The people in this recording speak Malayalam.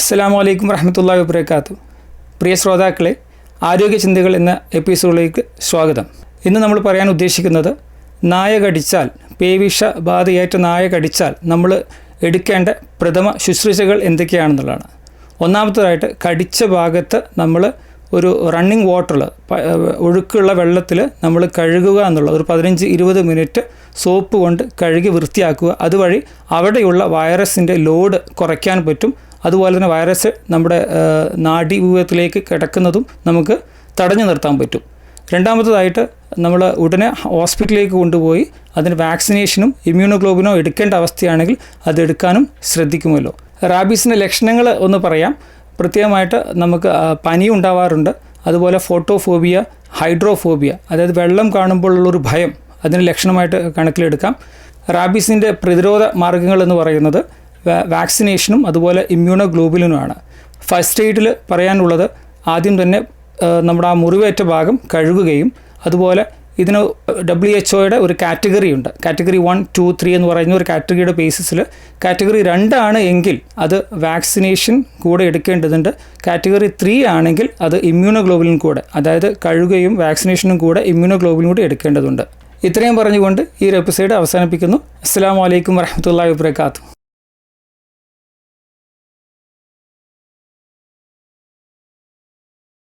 അസ്സലാമു അലൈക്കും വറഹ്മത്തുള്ളാഹി വബറകാതുഹു. പ്രിയ ശ്രോതാക്കളെ, ആരോഗ്യ ചിന്തകൾ എന്ന എപ്പിസോഡിലേക്ക് സ്വാഗതം. ഇന്ന് നമ്മൾ പറയാൻ ഉദ്ദേശിക്കുന്നത് നായ കടിച്ചാൽ, പേവിഷബാധയേറ്റ നായ കടിച്ചാൽ നമ്മൾ എടുക്കേണ്ട പ്രഥമ ശുശ്രൂഷകൾ എന്തൊക്കെയാണെന്നുള്ളതാണ്. ഒന്നാമത്തേതായിട്ട് കടിച്ച ഭാഗത്ത് നമ്മൾ ഒരു റണ്ണിങ് വാട്ടറിൽ, ഒഴുക്കുള്ള വെള്ളത്തിൽ നമ്മൾ കഴുകുക എന്നുള്ള ഒരു 15-20 മിനിറ്റ് സോപ്പ് കൊണ്ട് കഴുകി വൃത്തിയാക്കുക. അതുവഴി അവിടെയുള്ള വൈറസിൻ്റെ ലോഡ് കുറയ്ക്കാൻ പറ്റും. അതുപോലെ തന്നെ വൈറസ് നമ്മുടെ നാഡീവ്യൂഹത്തിലേക്ക് കിടക്കുന്നതും നമുക്ക് തടഞ്ഞു നിർത്താൻ പറ്റും. രണ്ടാമത്തേതായിട്ട് നമ്മൾ ഉടനെ ഹോസ്പിറ്റലിലേക്ക് കൊണ്ടുപോയി അതിന് വാക്സിനേഷനും ഇമ്മ്യൂണോഗ്ലോബിനോ എടുക്കേണ്ട അവസ്ഥയാണെങ്കിൽ അത് എടുക്കാനും ശ്രദ്ധിക്കുമല്ലോ. റാബീസിൻ്റെ ലക്ഷണങ്ങൾ ഒന്ന് പറയാം. പ്രത്യേകമായിട്ട് നമുക്ക് പനി ഉണ്ടാവാറുണ്ട്. അതുപോലെ ഫോട്ടോഫോബിയ, ഹൈഡ്രോഫോബിയ, അതായത് വെള്ളം കാണുമ്പോഴുള്ളൊരു ഭയം, അതിന് ലക്ഷണമായിട്ട് കണക്കിലെടുക്കാം. റാബീസിൻ്റെ പ്രതിരോധ മാർഗ്ഗങ്ങൾ എന്ന് പറയുന്നത് വാക്സിനേഷനും അതുപോലെ ഇമ്മ്യൂണോഗ്ലോബുലിനുമാണ്. ഫസ്റ്റ് എയ്ഡിൽ പറയാനുള്ളത് ആദ്യം തന്നെ നമ്മുടെ ആ മുറിവേറ്റ ഭാഗം കഴുകുകയും, അതുപോലെ ഇതിന് WHO ഒരു കാറ്റഗറി ഉണ്ട്. കാറ്റഗറി 1, 2, 3 എന്ന് പറയുന്ന ഒരു കാറ്റഗറിയുടെ ബേസിസിൽ കാറ്റഗറി 2 ആണ് എങ്കിൽ അത് വാക്സിനേഷൻ കൂടെ എടുക്കേണ്ടതുണ്ട്. കാറ്റഗറി 3 ആണെങ്കിൽ അത് ഇമ്മ്യൂണോഗ്ലോബുലിൻ കൂടെ, അതായത് കഴുകുകയും വാക്സിനേഷനും കൂടെ ഇമ്മ്യൂണോഗ്ലോബുലിൻ കൂടെ എടുക്കേണ്ടതുണ്ട്. ഇത്രയും പറഞ്ഞുകൊണ്ട് ഈ ഒരു എപ്പിസോഡ് അവസാനിപ്പിക്കുന്നു. അസ്സലാമു അലൈക്കും വറഹ്മത്തുള്ളാഹി വബറകാതുഹു.